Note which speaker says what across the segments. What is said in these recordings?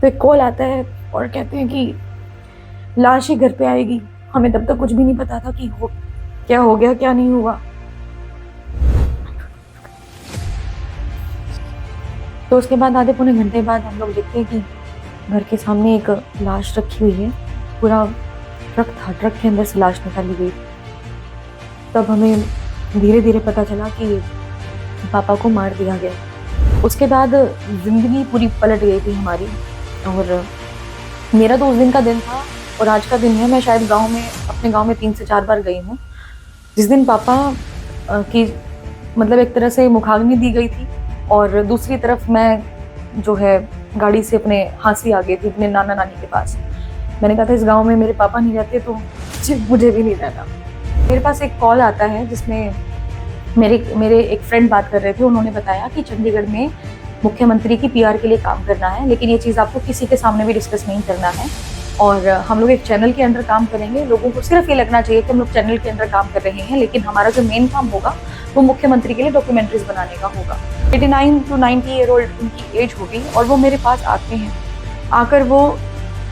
Speaker 1: तो एक कॉल आता है और कहते हैं कि लाश ही घर पे आएगी। हमें तब तक कुछ भी नहीं पता था कि क्या हो गया क्या नहीं हुआ। तो उसके बाद आधे पौने घंटे बाद हम लोग देखते हैं कि घर के सामने एक लाश रखी हुई है। पूरा ट्रक था, ट्रक के अंदर से लाश निकाली गई। तब हमें धीरे धीरे पता चला कि पापा को मार दिया गया। उसके बाद जिंदगी पूरी पलट गई थी हमारी। और मेरा तो उस दिन का दिन था और आज का दिन है। मैं शायद अपने गांव में 3 से 4 बार गई हूँ। जिस दिन पापा की मतलब एक तरह से मुखाग्नि दी गई थी और दूसरी तरफ मैं जो है गाड़ी से अपने हांसी आ गई थी अपने नाना नानी के पास। मैंने कहा था इस गांव में मेरे पापा नहीं रहते तो मुझे भी नहीं रहना। मेरे पास एक कॉल आता है जिसमें मेरे एक फ्रेंड बात कर रहे थे। उन्होंने बताया कि चंडीगढ़ में मुख्यमंत्री की पीआर के लिए काम करना है, लेकिन ये चीज़ आपको किसी के सामने भी डिस्कस नहीं करना है। और हम लोग एक चैनल के अंडर काम करेंगे। लोगों को सिर्फ ये लगना चाहिए कि हम लोग चैनल के अंदर काम कर रहे हैं, लेकिन हमारा जो मेन काम होगा वो मुख्यमंत्री के लिए डॉक्यूमेंट्रीज बनाने का होगा। 89 to 90 ईयर ओल्ड उनकी एज होगी और वो मेरे पास आते हैं। आकर वो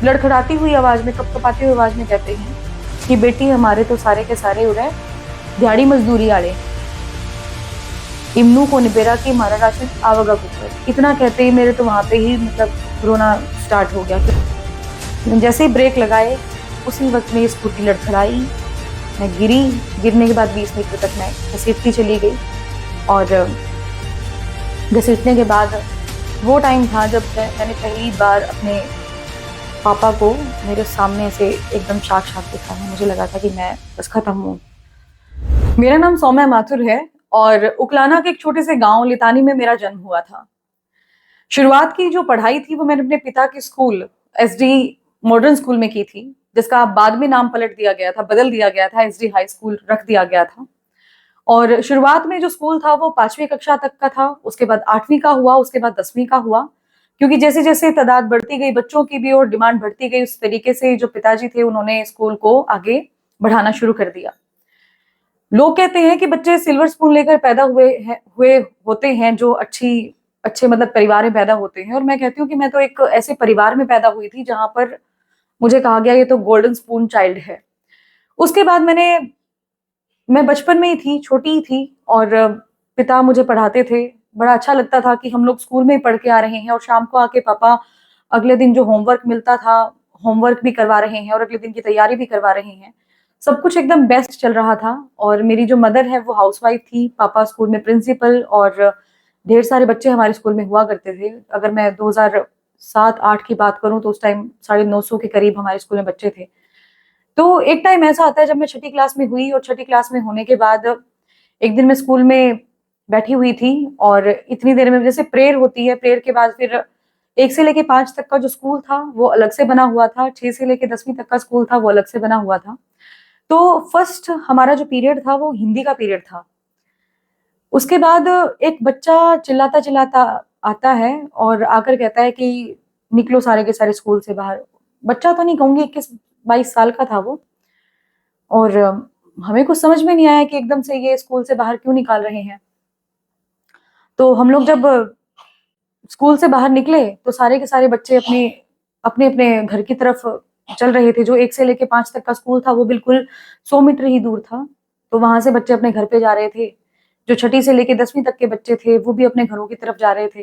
Speaker 1: लड़खड़ाती हुई आवाज़ में, कपकपाती हुई आवाज़ में कहते हैं कि बेटी हमारे तो सारे के सारे उड़े दिहाड़ी मजदूरी आड़े, इमनू को निपेरा की मारा राशन आवगा कुकर। इतना कहते ही मेरे तो वहाँ पे ही मतलब रोना स्टार्ट हो गया। जैसे ही ब्रेक लगाए उसी वक्त में स्कूटी लड़खड़ाई, मैं गिरी। गिरने के बाद 20 मीटर तक मैं घसीटती चली गई। और घसीटने के बाद वो टाइम था जब मैंने पहली बार अपने पापा को मेरे सामने से एकदम साक्षात देखा है। मुझे लगा था कि मैं बस खत्म हूँ। मेरा नाम सौम्या माथुर है और उकलाना के एक छोटे से गांव लितानी में मेरा जन्म हुआ था। शुरुआत की जो पढ़ाई थी वो मैंने अपने पिता के स्कूल एसडी मॉडर्न स्कूल में की थी, जिसका बाद में नाम पलट दिया गया था, बदल दिया गया था, एसडी हाई स्कूल रख दिया गया था। और शुरुआत में जो स्कूल था वो 5वीं कक्षा तक का था। उसके बाद 8वीं का हुआ, उसके बाद 10वीं का हुआ। क्योंकि जैसे जैसे तादाद बढ़ती गई बच्चों की भी और डिमांड बढ़ती गई, उस तरीके से जो पिताजी थे उन्होंने स्कूल को आगे बढ़ाना शुरू कर दिया। लोग कहते हैं कि बच्चे सिल्वर स्पून लेकर पैदा हुए होते हैं जो अच्छे मतलब परिवार में पैदा होते हैं। और मैं कहती हूँ कि मैं तो एक ऐसे परिवार में पैदा हुई थी जहां पर मुझे कहा गया ये तो गोल्डन स्पून चाइल्ड है। उसके बाद मैं बचपन में ही थी, छोटी ही थी और पिता मुझे पढ़ाते थे। बड़ा अच्छा लगता था कि हम लोग स्कूल में ही पढ़ के आ रहे हैं और शाम को आके पापा अगले दिन जो होमवर्क मिलता था होमवर्क भी करवा रहे हैं और अगले दिन की तैयारी भी करवा रहे हैं। सब कुछ एकदम बेस्ट चल रहा था। और मेरी जो मदर है वो हाउसवाइफ थी, पापा स्कूल में प्रिंसिपल और ढेर सारे बच्चे हमारे स्कूल में हुआ करते थे। अगर मैं 2007-8 की बात करूं तो उस टाइम 950 के करीब हमारे स्कूल में बच्चे थे। तो एक टाइम ऐसा आता है जब मैं छठी क्लास में हुई और छठी क्लास में होने के बाद एक दिन मैं स्कूल में बैठी हुई थी और इतनी देर में जैसे प्रेयर होती है, प्रेयर के बाद फिर 1 से लेके 5 तक का जो स्कूल था वो अलग से बना हुआ था, 6 से लेके 10वीं तक का स्कूल था वो अलग से बना हुआ था। तो फर्स्ट हमारा जो पीरियड था वो हिंदी का पीरियड था। उसके बाद एक बच्चा चिल्लाता चिल्लाता आता है और आकर कहता है कि निकलो सारे के सारे स्कूल से बाहर। बच्चा तो नहीं कहूंगी, 21-22 साल का था वो। और हमें कुछ समझ में नहीं आया कि एकदम से ये स्कूल से बाहर क्यों निकाल रहे हैं। तो हम लोग जब स्कूल से बाहर निकले तो सारे के सारे बच्चे अपने अपने अपने घर की तरफ चल रहे थे। जो 1 से लेके 5 तक का स्कूल था वो बिल्कुल 100 मीटर ही दूर था। तो वहां से बच्चे अपने घर पे जा रहे थे। जो छठी से लेके 10वीं तक के बच्चे थे वो भी अपने घरों की तरफ जा रहे थे।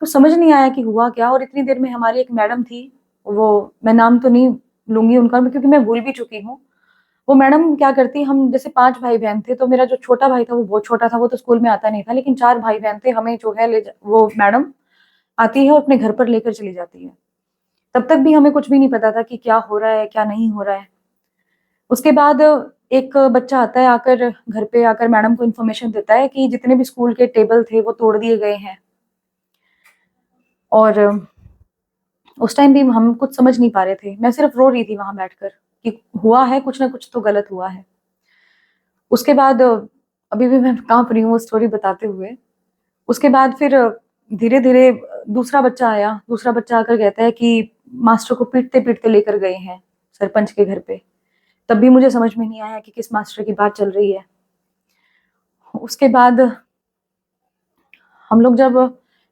Speaker 1: तो समझ नहीं आया कि हुआ क्या। और इतनी देर में हमारी एक मैडम थी, वो मैं नाम तो नहीं लूंगी उनका क्योंकि मैं भूल भी चुकी हूँ। वो मैडम क्या करती, हम जैसे 5 भाई बहन थे तो मेरा जो छोटा भाई था वो बहुत छोटा था, वो तो स्कूल में आता नहीं था, लेकिन 4 भाई बहन थे। हमें जो है वो मैडम आती है और अपने घर पर लेकर चली जाती है। तब तक भी हमें कुछ भी नहीं पता था कि क्या हो रहा है क्या नहीं हो रहा है। उसके बाद एक बच्चा आता है, आकर घर पे आकर मैडम को इन्फॉर्मेशन देता है कि जितने भी स्कूल के टेबल थे वो तोड़ दिए गए हैं। और उस टाइम भी हम कुछ समझ नहीं पा रहे थे। मैं सिर्फ रो रही थी वहां बैठकर कि हुआ है कुछ ना कुछ तो गलत हुआ है। उसके बाद अभी भी मैं कांप रही हूँ वो स्टोरी बताते हुए। उसके बाद फिर धीरे धीरे दूसरा बच्चा आया। दूसरा बच्चा आकर कहता है कि मास्टर को पीटते पीटते लेकर गए हैं सरपंच के घर पे। तब भी मुझे समझ में नहीं आया कि किस मास्टर की बात चल रही है। उसके बाद हम लोग जब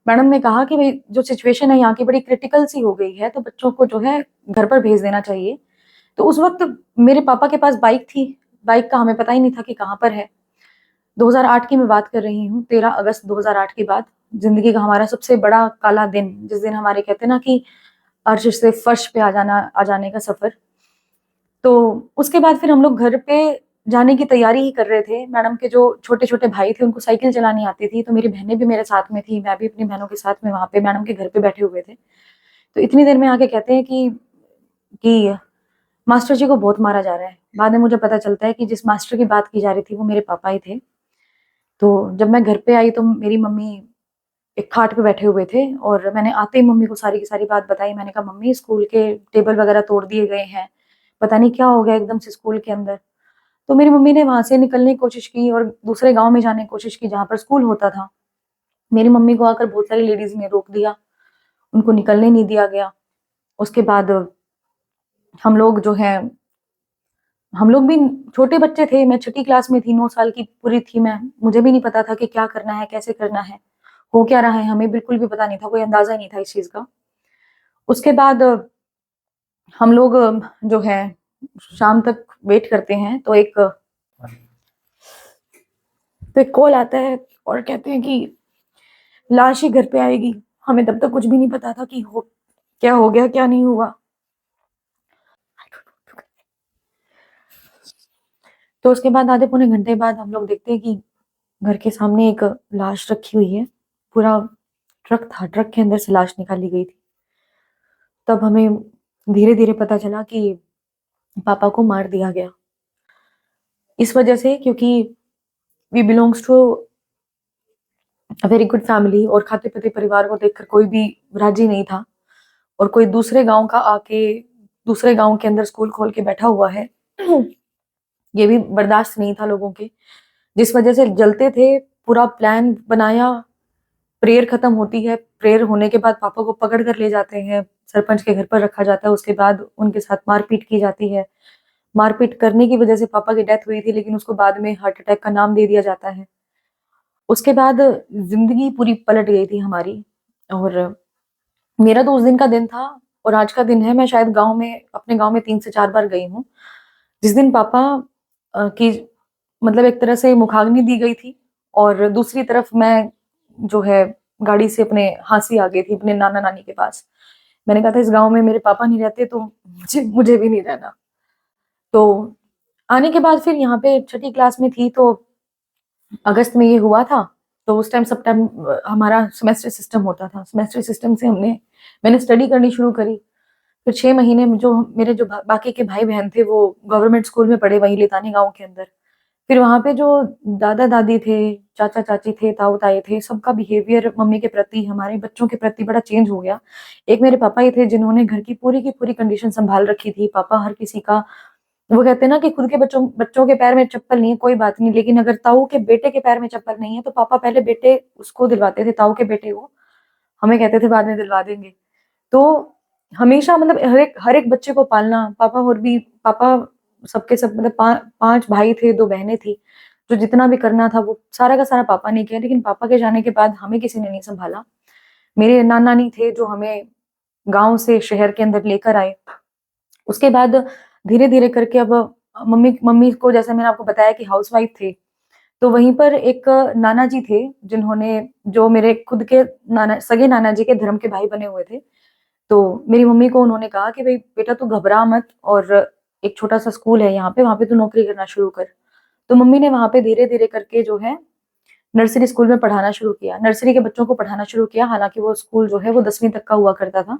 Speaker 1: मैडम ने कहा कि भाई जो सिचुएशन है यहाँ की बड़ी क्रिटिकल सी हो गई है, तो बच्चों को जो है घर पर भेज देना चाहिए। तो उस वक्त मेरे पापा के पास बाइक थी, बाइक का हमें पता ही नहीं था कि कहाँ पर है। 2008 की मैं बात कर रही हूँ, 13 अगस्त 2008 की बात, जिंदगी का हमारा सबसे बड़ा काला दिन, जिस दिन हमारे कहते हैं ना कि अर्श से फर्श पे आ जाने का सफर। तो उसके बाद फिर हम लोग घर पे जाने की तैयारी ही कर रहे थे। मैडम के जो छोटे छोटे भाई थे उनको साइकिल चलानी आती थी, तो मेरी बहनें भी मेरे साथ में थी, मैं भी अपनी बहनों के साथ में वहां पे मैडम के घर पे बैठे हुए थे। तो इतनी देर में आके कहते हैं कि मास्टर जी को बहुत मारा जा रहा है। बाद में मुझे पता चलता है कि जिस मास्टर की बात की जा रही थी वो मेरे पापा ही थे। तो जब मैं घर पे आई तो मेरी मम्मी एक खाट पे बैठे हुए थे, और मैंने आते ही मम्मी को सारी की सारी बात बताई। मैंने कहा मम्मी स्कूल के टेबल वगैरह तोड़ दिए गए हैं, पता नहीं क्या हो गया एकदम से स्कूल के अंदर। तो मेरी मम्मी ने वहां से निकलने की कोशिश की और दूसरे गांव में जाने की कोशिश की जहां पर स्कूल होता था। मेरी मम्मी को आकर बहुत सारी लेडीज ने रोक दिया, उनको निकलने नहीं दिया गया। उसके बाद हम लोग जो है, हम लोग भी छोटे बच्चे थे, मैं छठी क्लास में थी, 9 साल की पूरी थी मैं, मुझे भी नहीं पता था कि क्या करना है, कैसे करना है, हो क्या रहा है, हमें बिल्कुल भी पता नहीं था, कोई अंदाजा ही नहीं था इस चीज का। उसके बाद हम लोग जो है शाम तक वेट करते हैं, तो एक कॉल आता है और कहते हैं कि लाश ही घर पे आएगी। हमें तब तक कुछ भी नहीं पता था कि क्या हो गया क्या नहीं हुआ। तो उसके बाद आधे पौने घंटे बाद हम लोग देखते हैं कि घर के सामने एक लाश रखी हुई है। पूरा ट्रक था, ट्रक के अंदर से लाश निकाली गई थी। तब हमें धीरे धीरे पता चला कि पापा को मार दिया गया, इस वजह से क्योंकि we belongs to very good family, और खाते पीते परिवार को देखकर कोई भी राजी नहीं था। और कोई दूसरे गांव का आके दूसरे गांव के अंदर स्कूल खोल के बैठा हुआ है, ये भी बर्दाश्त नहीं था लोगों के, जिस वजह से जलते थे। पूरा प्लान बनाया, प्रेयर खत्म होती है, प्रेयर होने के बाद पापा को पकड़ कर ले जाते हैं, सरपंच के घर पर रखा जाता है। उसके बाद उनके साथ मारपीट की जाती है। मारपीट करने की वजह से पापा की डेथ हुई थी, लेकिन उसको बाद में हार्ट अटैक का नाम दे दिया जाता है। उसके बाद जिंदगी पूरी पलट गई थी हमारी। और मेरा तो उस दिन का दिन था और आज का दिन है, मैं शायद गांव में, अपने गांव में 3 से 4 बार गई हूँ। जिस दिन पापा की मतलब एक तरह से मुखाग्नि दी गई थी, और दूसरी तरफ मैं जो है गाड़ी से अपने हांसी आ गई थी अपने नाना नानी के पास। मैंने कहा था इस गांव में मेरे पापा नहीं रहते तो मुझे भी नहीं रहना। तो आने के बाद फिर यहाँ पे छठी क्लास में थी, तो अगस्त में ये हुआ था। तो उस टाइम सितंबर हमारा सेमेस्टर सिस्टम होता था, सेमेस्टर सिस्टम से मैंने स्टडी करनी शुरू करी। फिर 6 महीने में जो मेरे जो बाकी के भाई बहन थे वो गवर्नमेंट स्कूल में पढ़े, वहीं लितानी गांव के अंदर। फिर वहां पे जो दादा दादी थे, चाचा चाची थे, ताऊ ताई थे, सबका बिहेवियर मम्मी के प्रति, हमारे बच्चों के प्रति बड़ा चेंज हो गया। एक मेरे पापा ही थे जिन्होंने घर की पूरी कंडीशन संभाल रखी थी। पापा हर किसी का, वो कहते हैं ना कि खुद के बच्चों बच्चों के पैर में चप्पल नहीं है कोई बात नहीं, लेकिन अगर ताऊ के बेटे के पैर में चप्पल नहीं है तो पापा पहले बेटे उसको दिलवाते थे, ताऊ के बेटे को। हमें कहते थे बाद में दिलवा देंगे। तो हमेशा मतलब हर एक बच्चे को पालना, पापा और भी पापा सबके सब मतलब 5 भाई थे, 2 बहनें थी। जो जितना भी करना था वो सारा का सारा पापा ने किया, लेकिन पापा के जाने के बाद हमें किसी ने नहीं संभाला। मेरे नाना नानी थे जो हमें गांव से शहर के अंदर लेकर आए। उसके बाद धीरे धीरे करके अब मम्मी मम्मी को, जैसे मैंने आपको बताया कि हाउसवाइफ थे, तो वहीं पर एक नाना जी थे जिन्होंने, जो मेरे खुद के नाना, सगे नाना जी के धर्म के भाई बने हुए थे। तो मेरी मम्मी को उन्होंने कहा कि भाई बेटा तू घबरा मत, और एक छोटा सा स्कूल है यहाँ पे, वहां पे तू नौकरी करना शुरू कर। तो मम्मी ने वहां पे धीरे धीरे करके जो है नर्सरी स्कूल में पढ़ाना शुरू किया, नर्सरी के बच्चों को पढ़ाना शुरू किया। हालांकि वो स्कूल जो है वो 10वीं तक का हुआ करता था,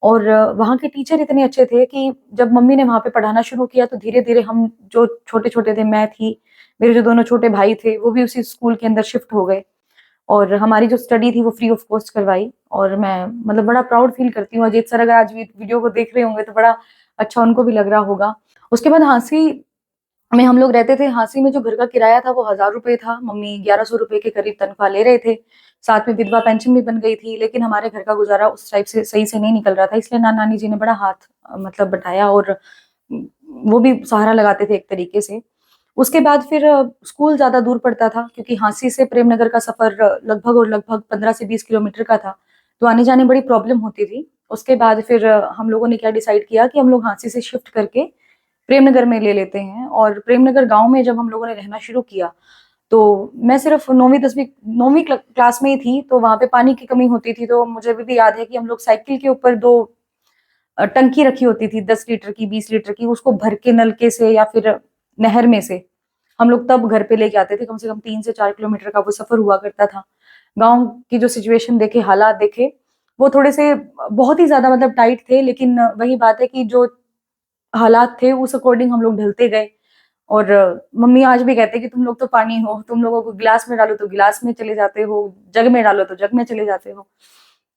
Speaker 1: और वहाँ के टीचर इतने अच्छे थे कि जब मम्मी ने वहां पे पढ़ाना शुरू किया तो धीरे धीरे हम जो छोटे छोटे थे, मैं थी, मेरे जो दोनों छोटे भाई थे, वो भी उसी स्कूल के अंदर शिफ्ट हो गए। और हमारी जो स्टडी थी वो फ्री ऑफ कॉस्ट करवाई। और मैं मतलब बड़ा प्राउड फील करती हूँ। अजीत सर अगर आज वीडियो को देख रहे होंगे तो बड़ा अच्छा उनको भी लग रहा होगा। उसके बाद हांसी में हम लोग रहते थे। हांसी में जो घर का किराया था वो 1000 रुपए था, मम्मी 1100 रुपए के करीब तनख्वाह ले रहे थे, साथ में विधवा पेंशन भी बन गई थी। लेकिन हमारे घर का गुजारा उस टाइप से सही से नहीं निकल रहा था, इसलिए नाना नानी जी ने बड़ा हाथ मतलब बटाया, और वो भी सहारा लगाते थे एक तरीके से। उसके बाद फिर स्कूल ज़्यादा दूर पड़ता था, क्योंकि हाँसी से प्रेमनगर का सफ़र लगभग और लगभग 15 से 20 किलोमीटर का था, तो आने-जाने बड़ी प्रॉब्लम होती थी। उसके बाद फिर हम लोगों ने क्या डिसाइड किया कि हम लोग हाँसी से शिफ्ट करके प्रेमनगर में ले लेते हैं, और प्रेमनगर गाँव में जब हम लोगों ने रहना शुरू किया, तो मैं सिर्फ़ 9वीं क्लास में ही थी, तो वहाँ पे पानी की कमी होती थी, तो मुझे अभी भी याद है कि हम लोग साइकिल के ऊपर 2 टंकी रखी होती थी, 10 लीटर की, 20 लीटर की, उसको भर के नलके से या फिर नहर में से हम लोग तब घर पे लेके आते थे। कम से कम 3 से 4 किलोमीटर का वो सफ़र हुआ करता था। गाँव की जो सिचुएशन देखे, हालात देखे, वो थोड़े से बहुत ही ज़्यादा मतलब टाइट थे, लेकिन वही बात है कि जो हालात थे उस अकॉर्डिंग हम लोग ढलते गए। और मम्मी आज भी कहते हैं कि तुम लोग तो पानी हो, तुम लोगों को गिलास में डालो तो गिलास में चले जाते हो, जग में डालो तो जग में चले जाते हो,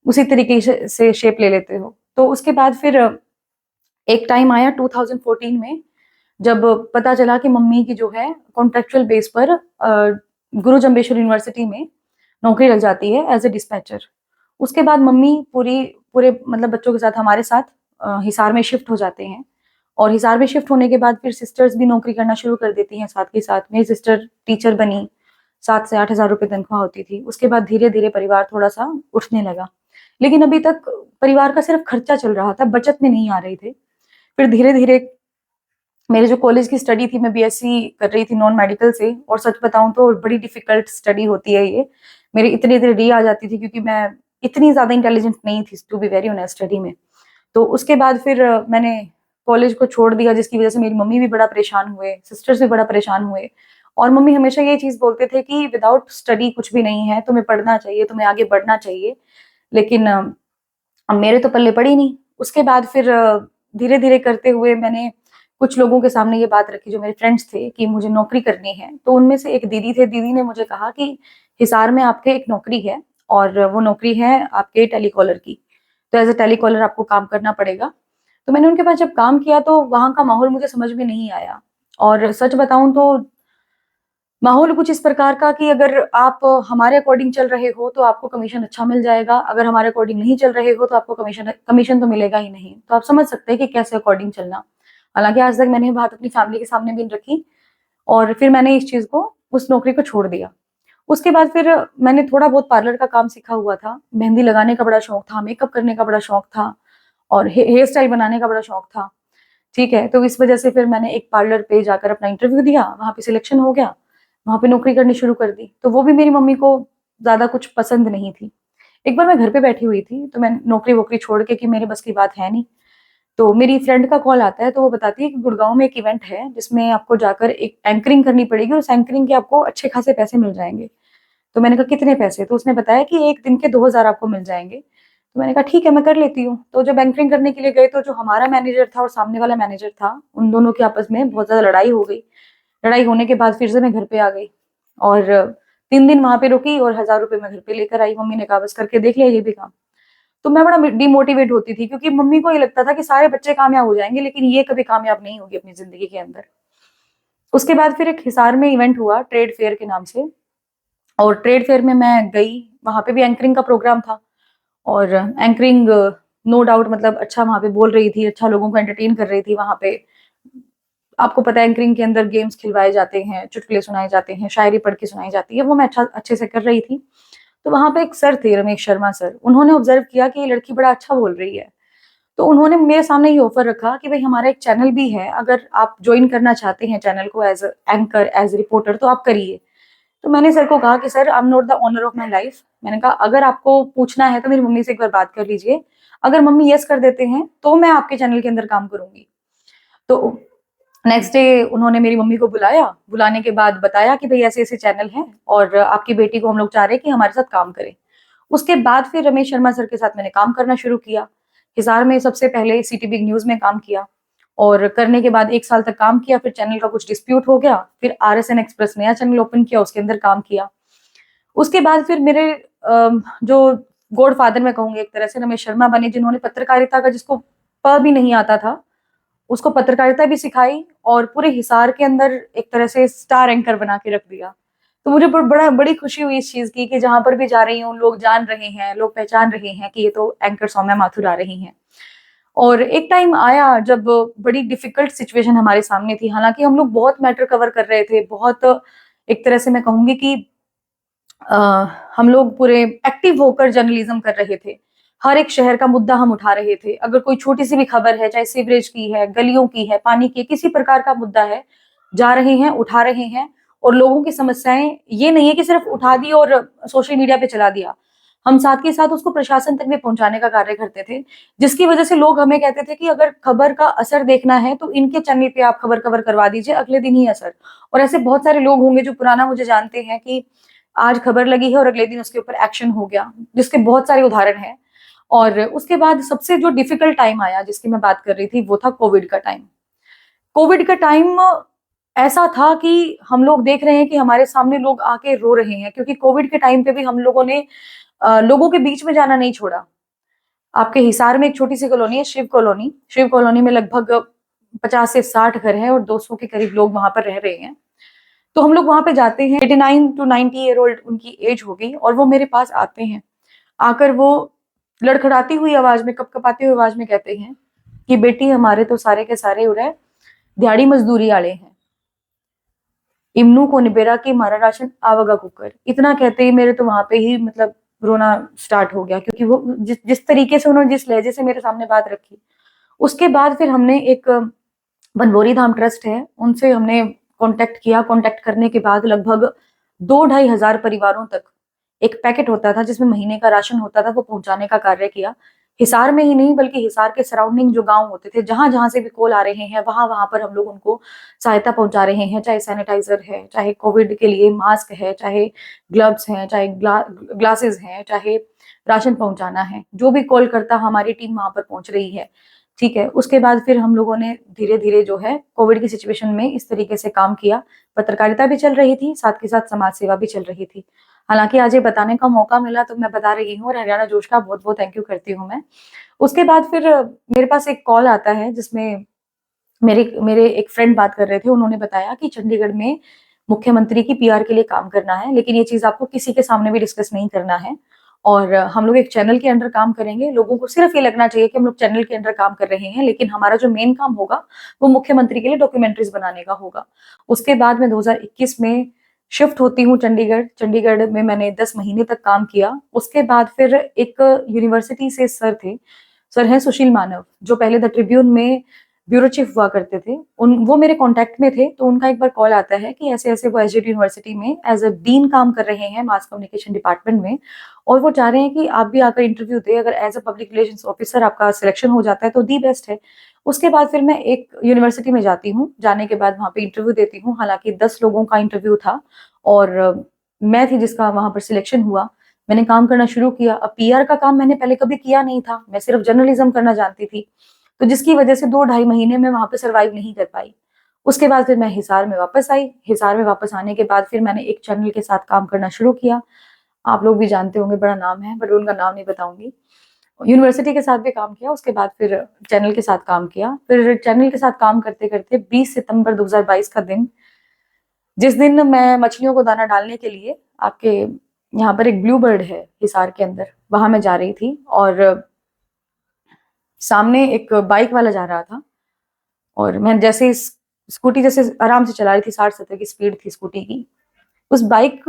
Speaker 1: उसी तरीके से शेप ले लेते हो। तो उसके बाद फिर एक टाइम आया 2014 में, जब पता चला कि मम्मी की जो है कॉन्ट्रेक्चुअल बेस पर गुरु जम्बेश्वर यूनिवर्सिटी में नौकरी लग जाती है एज ए डिस्पैचर। उसके बाद मम्मी पूरे मतलब बच्चों के साथ हमारे साथ हिसार में शिफ्ट हो जाते हैं, और हिसार में शिफ्ट होने के बाद फिर सिस्टर्स भी नौकरी करना शुरू कर देती हैं साथ के साथ। मेरी सिस्टर टीचर बनी, 7 से 8 हज़ार रुपए तनख्वाह होती थी। उसके बाद धीरे-धीरे परिवार थोड़ा-सा उठने लगा। लेकिन अभी तक परिवार का सिर्फ खर्चा चल रहा था, बचत में नहीं आ रहे थे। फिर धीरे-धीरे मेरे जो कॉलेज की स्टडी थी, मैं बीएससी कर रही थी नॉन मेडिकल से, और सच बताऊँ तो बड़ी डिफिकल्ट स्टडी होती है ये। मेरी इतनी डी आ जाती थी, क्योंकि मैं इतनी ज़्यादा इंटेलिजेंट नहीं थी to be very honest study में। तो उसके बाद फिर मैंने कॉलेज को छोड़ दिया, जिसकी वजह से मेरी मम्मी भी बड़ा परेशान हुए, सिस्टर्स भी बड़ा परेशान हुए, और मम्मी हमेशा ये चीज़ बोलते थे कि विदाउट स्टडी कुछ भी नहीं है, तुम्हें पढ़ना चाहिए, तुम्हें आगे बढ़ना चाहिए। लेकिन अब मेरे तो पल्ले पड़ी नहीं। उसके बाद फिर धीरे-धीरे करते हुए मैंने कुछ लोगों के सामने ये बात रखी, जो मेरे फ्रेंड्स थे, कि मुझे नौकरी करनी है। तो उनमें से एक दीदी थे, दीदी ने मुझे कहा कि हिसार में आपके एक नौकरी है, और वो नौकरी है आपके टेलीकॉलर की। तो एज़ अ टेलीकॉलर आपको काम करना पड़ेगा। तो मैंने उनके पास जब काम किया, तो वहाँ का माहौल मुझे समझ में नहीं आया, और सच बताऊँ तो माहौल कुछ इस प्रकार का कि अगर आप हमारे अकॉर्डिंग चल रहे हो तो आपको कमीशन अच्छा मिल जाएगा, अगर हमारे अकॉर्डिंग नहीं चल रहे हो तो आपको कमीशन तो मिलेगा ही नहीं। तो आप समझ सकते हैं कि कैसे अकॉर्डिंग चलना। हालाँकि आज तक मैंने ये बात अपनी फैमिली के सामने भी नहीं रखी, और फिर मैंने इस चीज़ को, उस नौकरी को छोड़ दिया। उसके बाद फिर मैंने थोड़ा बहुत पार्लर का काम सीखा हुआ था, मेहंदी लगाने का बड़ा शौक था, मेकअप करने का बड़ा शौक था, और हेयर स्टाइल बनाने का बड़ा शौक था। ठीक है, तो इस वजह से फिर मैंने एक पार्लर पे जाकर अपना इंटरव्यू दिया, वहाँ पे सिलेक्शन हो गया, वहाँ पे नौकरी करनी शुरू कर दी। तो वो भी मेरी मम्मी को ज़्यादा कुछ पसंद नहीं थी। एक बार मैं घर पे बैठी हुई थी, तो मैं नौकरी-वोकरी छोड़ के, कि मेरे बस की बात है नहीं, तो मेरी फ्रेंड का कॉल आता है, तो वो बताती है कि गुड़गाँव में एक इवेंट है, जिसमें आपको जाकर एक एंकरिंग करनी पड़ेगी, और उस एंकरिंग के आपको अच्छे खासे पैसे मिल जाएँगे। तो मैंने कहा कितने पैसे? तो उसने बताया कि 1 दिन के 2,000 आपको मिल जाएँगे। तो मैंने कहा ठीक है, मैं कर लेती हूँ। तो जब एंकरिंग करने के लिए गए, तो जो हमारा मैनेजर था और सामने वाला मैनेजर था, उन दोनों की आपस में बहुत ज़्यादा लड़ाई हो गई। लड़ाई होने के बाद फिर से मैं घर पे आ गई, और 3 दिन वहाँ पे रुकी, और ₹1000 मैं घर पे लेकर आई। मम्मी ने कहा बस करके देख लिया ये भी काम। तो मैं बड़ा डिमोटिवेट होती थी, क्योंकि मम्मी को ये लगता था कि सारे बच्चे कामयाब हो जाएँगे, लेकिन ये कभी कामयाब नहीं होगी अपनी ज़िंदगी के अंदर। उसके बाद फिर एक हिसार में इवेंट हुआ ट्रेड फेयर के नाम से, और ट्रेड फेयर में मैं गई, वहाँ पे भी एंकरिंग का प्रोग्राम था, और एंकरिंग नो डाउट मतलब अच्छा वहाँ पे बोल रही थी, अच्छा लोगों को एंटरटेन कर रही थी वहाँ पे। आपको पता है एंकरिंग के अंदर गेम्स खिलवाए जाते हैं, चुटकुले सुनाए जाते हैं, शायरी पढ़ के सुनाई जाती है, वो मैं अच्छे से कर रही थी। तो वहाँ पे एक सर थे, रमेश शर्मा सर, उन्होंने ऑब्जर्व किया कि ये लड़की बड़ा अच्छा बोल रही है। तो उन्होंने मेरे सामने ये ऑफर रखा कि भाई हमारा एक चैनल भी है, अगर आप ज्वाइन करना चाहते हैं चैनल को as a anchor, as reporter, तो आप करिए। तो मैंने सर को कहा कि sir I am not the owner of my life. मैंने कहा अगर आपको पूछना है तो मेरी मम्मी से एक बार बात कर लीजिए। अगर मम्मी यस कर देते हैं तो मैं आपके चैनल के अंदर काम करूँगी। तो नेक्स्ट डे उन्होंने मेरी मम्मी को बुलाया, बुलाने के बाद बताया कि भई ऐसे-ऐसे चैनल है, और आपकी बेटी को हम लोग चाह रहे हैं कि हमारे साथ काम करे। उसके बाद फिर रमेश शर्मा सर के साथ मैंने काम करना शुरू किया। हिसार में सबसे पहले सिटी बिग न्यूज़ में काम किया, और करने के बाद 1 साल तक काम किया, फिर चैनल का कुछ डिस्प्यूट हो गया, फिर आरएसएन एक्सप्रेस नया चैनल ओपन किया, उसके अंदर काम किया। उसके बाद फिर मेरे जो गॉडफादर मैं कहूँगी एक तरह से, रमेश शर्मा बने, जिन्होंने पत्रकारिता का, जिसको प भी नहीं आता था, उसको पत्रकारिता भी सिखाई, और पूरे हिसार के अंदर एक तरह से स्टार एंकर बना के रख दिया। तो मुझे बड़ी खुशी हुई इस चीज़ की कि जहाँ पर भी जा रही हूँ, लोग जान रहे हैं, लोग पहचान रहे हैं कि ये तो एंकर सौम्या माथुर आ रही हैं। और एक टाइम आया जब बड़ी डिफिकल्ट सिचुएशन हमारे सामने थी। हालांकि हम लोग बहुत मैटर कवर कर रहे थे, बहुत एक तरह से मैं कहूंगी कि अ, हम लोग पूरे एक्टिव होकर जर्नलिज्म कर रहे थे। हर एक शहर का मुद्दा हम उठा रहे थे। अगर कोई छोटी सी भी खबर है, चाहे सीवरेज की है, गलियों की है, पानी की, किसी प्रकार का मुद्दा है, जा रहे हैं, उठा रहे हैं। और लोगों की समस्याएं ये नहीं है कि सिर्फ उठा दी और सोशल मीडिया पे चला दिया। हम साथ के साथ उसको प्रशासन तक भी पहुंचाने का कार्य करते थे, जिसकी वजह से लोग हमें कहते थे कि अगर खबर का असर देखना है तो इनके चैनल पे आप खबर कवर करवा दीजिए, अगले दिन ही असर। और ऐसे बहुत सारे लोग होंगे जो पुराना मुझे जानते हैं कि आज खबर लगी है और अगले दिन उसके ऊपर एक्शन हो गया, जिसके बहुत सारे उदाहरण हैं। और उसके बाद सबसे जो डिफिकल्ट टाइम आया जिसकी मैं बात कर रही थी, वो था कोविड का टाइम। कोविड का टाइम ऐसा था कि हम लोग देख रहे हैं कि हमारे सामने लोग आके रो रहे हैं, क्योंकि कोविड के टाइम पे भी हम लोगों ने लोगों के बीच में जाना नहीं छोड़ा। आपके हिसार में एक छोटी सी कॉलोनी है, शिव कॉलोनी। शिव कॉलोनी में लगभग 50 से 60 घर हैं और 200 के करीब लोग वहां पर रह रहे हैं। तो हम लोग वहां पे जाते हैं। 89 to 90 ईयर ओल्ड उनकी एज हो गई, और वो मेरे पास आते हैं। आकर वो लड़खड़ाती हुई आवाज में, कपकपाती हुई आवाज में कहते हैं कि बेटी, हमारे तो सारे के सारे उड़े दिहाड़ी मजदूरी आले हैं, इमनू को निबेरा की मारा राशन आवगा कुकर। इतना कहते ही मेरे तो वहां पे ही मतलब रोना स्टार्ट हो गया, क्योंकि वो जिस जिस तरीके से उन्होंने, जिस लहजे से मेरे सामने बात रखी। उसके बाद फिर हमने एक बनबोरी धाम ट्रस्ट है, उनसे हमने कांटेक्ट किया। कांटेक्ट करने के बाद लगभग 2-2.5 हजार परिवारों तक एक पैकेट होता था जिसमें महीने का राशन होता था, वो पहुंचाने का कार्य किया। हिसार में ही नहीं बल्कि हिसार के सराउंडिंग जो गांव होते थे, जहां जहां से भी कॉल आ रहे हैं, वहां वहां पर हम लोग उनको सहायता पहुंचा रहे हैं। चाहे सैनिटाइजर है, चाहे कोविड के लिए मास्क है, चाहे ग्लव्स हैं, चाहे ग्लासेस हैं, चाहे राशन पहुंचाना है। जो भी कॉल करता, हमारी टीम वहां पर पहुंच रही है। ठीक है। उसके बाद फिर हम लोगों ने धीरे धीरे जो है कोविड की सिचुएशन में इस तरीके से काम किया। पत्रकारिता भी चल रही थी, साथ के साथ समाज सेवा भी चल रही थी। हालांकि आज ये बताने का मौका मिला तो मैं बता रही हूँ, और हरियाणा जोश का बहुत बहुत थैंक यू करती हूँ मैं। उसके बाद फिर मेरे पास एक कॉल आता है जिसमें मेरे मेरे एक फ्रेंड बात कर रहे थे। उन्होंने बताया कि चंडीगढ़ में मुख्यमंत्री की पीआर के लिए काम करना है, लेकिन ये चीज आपको किसी के सामने भी डिस्कस नहीं करना है। और हम लोग एक चैनल के अंडर काम करेंगे। लोगों को सिर्फ ये लगना चाहिए कि हम लोग चैनल के अंडर काम कर रहे हैं, लेकिन हमारा जो मेन काम होगा वो मुख्यमंत्री के लिए डॉक्यूमेंट्रीज बनाने का होगा। उसके बाद मैं 2021 में शिफ्ट होती हूँ चंडीगढ़। चंडीगढ़ में मैंने 10 महीने तक काम किया। उसके बाद फिर एक यूनिवर्सिटी से सर थे, सर हैं सुशील मानव, जो पहले द ट्रिब्यून में ब्यूरो चीफ हुआ करते थे। वो मेरे कांटेक्ट में थे। तो उनका एक बार कॉल आता है कि ऐसे ऐसे वो एसजेटी यूनिवर्सिटी में एज अ डीन काम कर रहे हैं, मास कम्युनिकेशन डिपार्टमेंट में, और वो चाह रहे हैं कि आप भी आकर इंटरव्यू दे। अगर as a public relations officer आपका सिलेक्शन हो जाता है तो दी बेस्ट है। उसके बाद फिर मैं एक यूनिवर्सिटी में जाती हूँ। जाने के बाद वहां पे इंटरव्यू देती हूँ। हालांकि 10 लोगों का इंटरव्यू था, और मैं थी जिसका वहां पर सिलेक्शन हुआ। मैंने काम करना शुरू किया। अब पीआर का काम मैंने पहले कभी किया नहीं था, मैं सिर्फ जर्नलिज्म करना जानती थी। तो जिसकी वजह से 2-2.5 महीने में वहां पे सरवाइव नहीं कर पाई। उसके बाद फिर मैं हिसार में वापस आई। हिसार में वापस आने के बाद फिर मैंने एक चैनल के साथ काम करना शुरू किया। आप लोग भी जानते होंगे, बड़ा नाम है, बट उनका नाम नहीं बताऊंगी। यूनिवर्सिटी के साथ भी काम किया, उसके बाद फिर चैनल के साथ काम किया। फिर चैनल के साथ काम करते करते 20 सितंबर 2022 का दिन, जिस दिन मैं मछलियों को दाना डालने के लिए, आपके यहाँ पर एक ब्लू बर्ड है हिसार के अंदर, वहां मैं जा रही थी, और सामने एक बाइक वाला जा रहा था। और मैं जैसे स्कूटी जैसे आराम से चला रही थी, 60-70 की स्पीड थी स्कूटी की। उस बाइक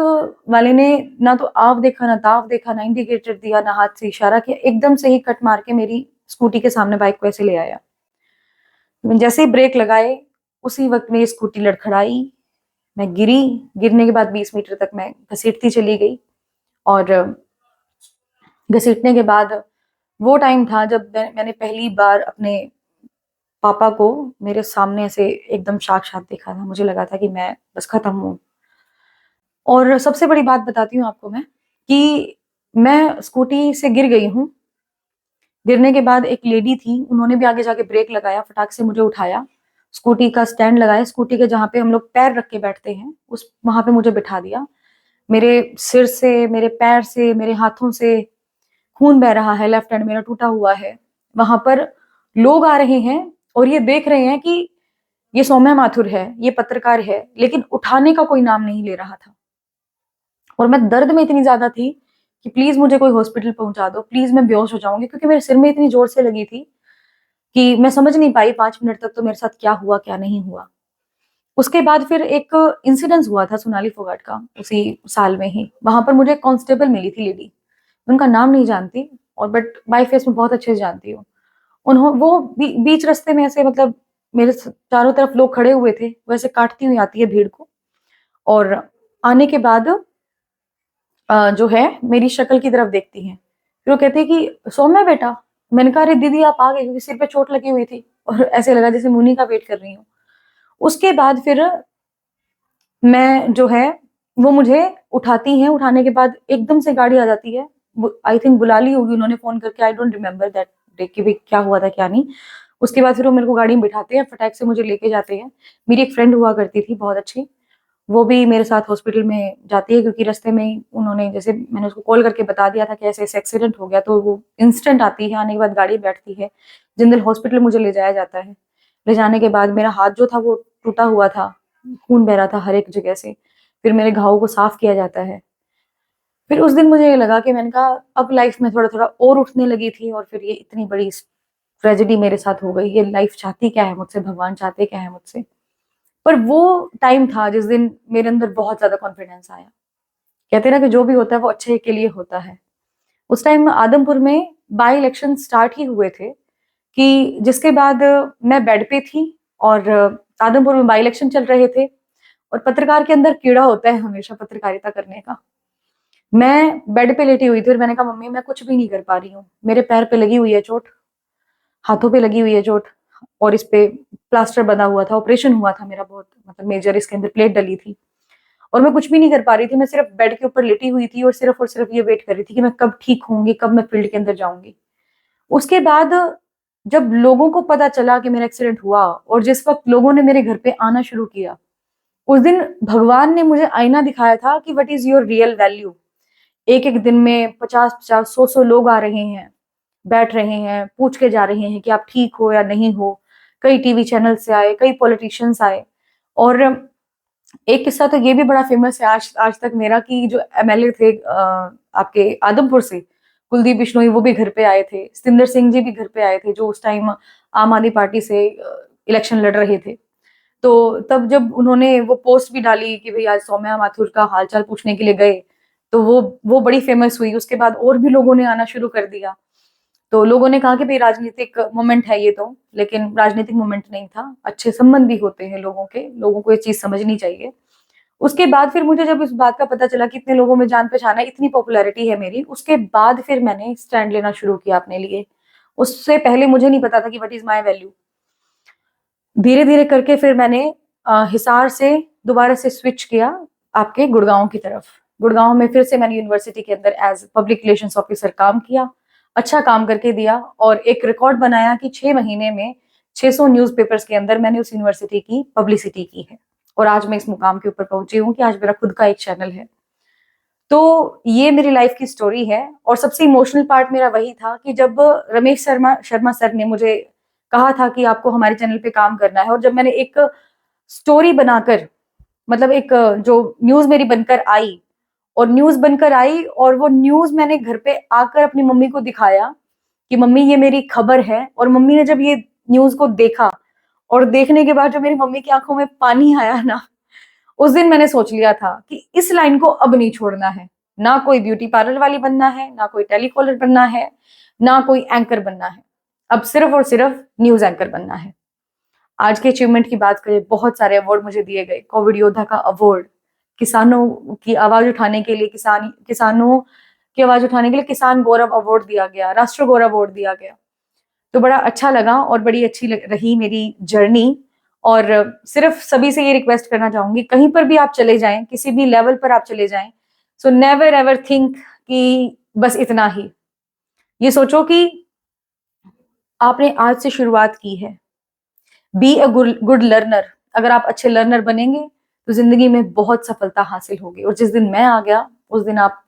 Speaker 1: वाले ने ना तो आव देखा, ना ताव देखा, ना इंडिकेटर दिया, ना हाथ से इशारा किया, एकदम से ही कट मार के मेरी स्कूटी के सामने बाइक को ऐसे ले आया। जैसे ही ब्रेक लगाए, उसी वक्त मेरी स्कूटी लड़खड़ाई, मैं गिरी। गिरने के बाद 20 मीटर तक मैं घसीटती चली गई। और घसीटने के बाद वो टाइम था जब मैंने पहली बार अपने पापा को मेरे सामने ऐसे एकदम साक्षात देखा था। मुझे लगा था कि मैं बस खत्म हूँ। और सबसे बड़ी बात बताती हूँ आपको मैं, कि मैं स्कूटी से गिर गई हूँ। गिरने के बाद एक लेडी थी, उन्होंने भी आगे जाके ब्रेक लगाया, फटाक से मुझे उठाया, स्कूटी का स्टैंड लगाया, स्कूटी के जहाँ पे हम लोग पैर रख के बैठते हैं उस वहां पे मुझे बिठा दिया। मेरे सिर से, मेरे पैर से, मेरे हाथों से खून बह रहा है, लेफ्ट हैंड मेरा टूटा हुआ है। वहां पर लोग आ रहे हैं और ये देख रहे हैं कि ये सौम्या माथुर है, ये पत्रकार है, लेकिन उठाने का कोई नाम नहीं ले रहा था। और मैं दर्द में इतनी ज्यादा थी कि प्लीज मुझे कोई हॉस्पिटल पहुंचा दो, प्लीज मैं बेहोश हो जाऊंगी, क्योंकि मेरे सिर में इतनी जोर से लगी थी। कि मैं समझ नहीं पाई 5 मिनट तक तो मेरे साथ क्या हुआ क्या नहीं हुआ। उसके बाद फिर एक इंसिडेंस हुआ था सोनाली फोगाट का उसी साल में ही। वहां पर मुझे कांस्टेबल मिली थी लेडी, उनका नाम नहीं जानती और बट बाय फेस में बहुत अच्छे से जानती हूँ। वो बीच रास्ते में ऐसे मतलब मेरे चारों तरफ लोग खड़े हुए थे, वैसे काटती हुई आती है भीड़ को और आने के बाद जो है मेरी शक्ल की तरफ देखती हैं। फिर वो कहती है कि सौम्या बेटा। मैंने कहा अरे दीदी आप आ गए, क्योंकि सिर पे चोट लगी हुई थी और ऐसे लगा जैसे मुन्नी का वेट कर रही हूँ। उसके बाद फिर मैं जो है वो मुझे उठाती हैं, उठाने के बाद एकदम से गाड़ी आ जाती है। आई थिंक बुला ली होगी उन्होंने फोन करके, I don't remember that day कि भाई क्या हुआ था क्या नहीं। उसके बाद फिर वो मेरे को गाड़ी में बिठाते हैं, फटाक से मुझे लेके जाते हैं। मेरी एक फ्रेंड हुआ करती थी बहुत अच्छी, वो भी मेरे साथ हॉस्पिटल में जाती है, क्योंकि रास्ते में ही उन्होंने, जैसे मैंने उसको कॉल करके बता दिया था कि ऐसे ऐसे एक्सीडेंट हो गया, तो वो इंस्टेंट आती है, आने के बाद गाड़ी बैठती है, जिंदल हॉस्पिटल मुझे ले जाया जाता है। ले जाने के बाद मेरा हाथ जो था वो टूटा हुआ था, खून बह रहा था हर एक जगह से। फिर मेरे घावों को साफ किया जाता है। फिर उस दिन मुझे ये लगा कि मैंने कहा अब लाइफ में थोड़ा थोड़ा और उठने लगी थी, और फिर ये इतनी बड़ी ट्रेजेडी मेरे साथ हो गई। ये लाइफ चाहती क्या है मुझसे, भगवान चाहते क्या है मुझसे। पर वो टाइम था जिस दिन मेरे अंदर बहुत ज्यादा कॉन्फिडेंस आया। कहते हैं ना कि जो भी होता है वो अच्छे के लिए होता है। उस टाइम आदमपुर में बाई इलेक्शन स्टार्ट ही हुए थे, कि जिसके बाद मैं बेड पे थी और आदमपुर में बाई इलेक्शन चल रहे थे, और पत्रकार के अंदर कीड़ा होता है हमेशा पत्रकारिता करने का। मैं बेड पे लेटी हुई थी और मैंने कहा मम्मी मैं कुछ भी नहीं कर पा रही हूँ, मेरे पैर पे लगी हुई है चोट, हाथों पे लगी हुई है चोट, और इस पे प्लास्टर बना हुआ था, ऑपरेशन हुआ था मेरा बहुत मतलब मेजर, इसके अंदर प्लेट डली थी, और मैं कुछ भी नहीं कर पा रही थी। मैं सिर्फ बेड के ऊपर लेटी हुई थी और सिर्फ ये वेट कर रही थी कि मैं कब ठीक होंगी, कब मैं फील्ड के अंदर जाऊंगी। उसके बाद जब लोगों को पता चला कि मेरा एक्सीडेंट हुआ, और जिस वक्त लोगों ने मेरे घर पे आना शुरू किया, उस दिन भगवान ने मुझे आईना दिखाया था कि what is your real value. एक एक दिन में 50-50, 100-100 लोग आ रहे हैं, बैठ रहे हैं, पूछ के जा रहे हैं कि आप ठीक हो या नहीं हो। कई टीवी चैनल से आए, कई पॉलिटिशियंस आए। और एक किस्सा तो ये भी बड़ा फेमस है आज आज तक मेरा, कि जो एमएलए थे आपके आदमपुर से, कुलदीप बिश्नोई, वो भी घर पे आए थे। सतिंदर सिंह जी भी घर पे आए थे, जो उस टाइम आम आदमी पार्टी से इलेक्शन लड़ रहे थे। तो तब जब उन्होंने वो पोस्ट भी डाली कि भाई आज सौम्या माथुर का हालचाल पूछने के लिए गए, तो वो बड़ी फेमस हुई। उसके बाद और भी लोगों ने आना शुरू कर दिया। तो लोगों ने कहा कि भाई राजनीतिक मोमेंट है ये तो, लेकिन राजनीतिक मोमेंट नहीं था, अच्छे संबंध भी होते हैं लोगों के, लोगों को ये चीज समझनी चाहिए। उसके बाद फिर मुझे जब इस बात का पता चला कि इतने लोगों में जान पहचान है, इतनी पॉपुलैरिटी है मेरी, उसके बाद फिर मैंने स्टैंड लेना शुरू किया अपने लिए। उससे पहले मुझे नहीं पता था कि व्हाट इज माय वैल्यू। धीरे धीरे करके फिर मैंने हिसार से दोबारा से स्विच किया आपके गुड़गांव की तरफ। गुड़गांव में फिर से मैंने यूनिवर्सिटी के अंदर एज पब्लिक रिलेशंस ऑफिसर काम किया, अच्छा काम करके दिया, और एक रिकॉर्ड बनाया कि 6 महीने में 600 न्यूज़पेपर्स के अंदर मैंने उस यूनिवर्सिटी की पब्लिसिटी की है। और आज मैं इस मुकाम के ऊपर पहुंची हूँ कि आज मेरा खुद का एक चैनल है। तो ये मेरी लाइफ की स्टोरी है। और सबसे इमोशनल पार्ट मेरा वही था कि जब रमेश शर्मा शर्मा सर ने मुझे कहा था कि आपको हमारे चैनल पे काम करना है, और जब मैंने एक स्टोरी बनाकर, मतलब एक जो न्यूज मेरी बनकर आई, और वो न्यूज मैंने घर पे आकर अपनी मम्मी को दिखाया कि मम्मी ये मेरी खबर है, और मम्मी ने जब ये न्यूज को देखा, और देखने के बाद जो मेरी मम्मी की आंखों में पानी आया ना, उस दिन मैंने सोच लिया था कि इस लाइन को अब नहीं छोड़ना है। ना कोई ब्यूटी पार्लर वाली बनना है, ना कोई टेलीकॉलर बनना है, ना कोई एंकर बनना है, अब सिर्फ और सिर्फ न्यूज एंकर बनना है। आज के अचीवमेंट की बात करें, बहुत सारे अवार्ड मुझे दिए गए। कोविड योद्धा का अवार्ड, किसानों की आवाज उठाने के लिए, किसानों की आवाज उठाने के लिए किसान गौरव अवार्ड दिया गया, राष्ट्र गौरव अवार्ड दिया गया। तो बड़ा अच्छा लगा और बड़ी अच्छी रही मेरी जर्नी। और सिर्फ सभी से ये रिक्वेस्ट करना चाहूंगी, कहीं पर भी आप चले जाएं, किसी भी लेवल पर आप चले जाएं, सो नेवर एवर थिंक कि बस इतना ही। ये सोचो कि आपने आज से शुरुआत की है। Be a good learner. अगर आप अच्छे लर्नर बनेंगे तो जिंदगी में बहुत सफलता हासिल होगी। और जिस दिन मैं आ गया, उस दिन आप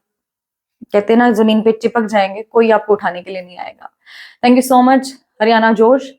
Speaker 1: कहते हैं ना जमीन पे चिपक जाएंगे, कोई आपको उठाने के लिए नहीं आएगा। Thank you so much Haryana जोश।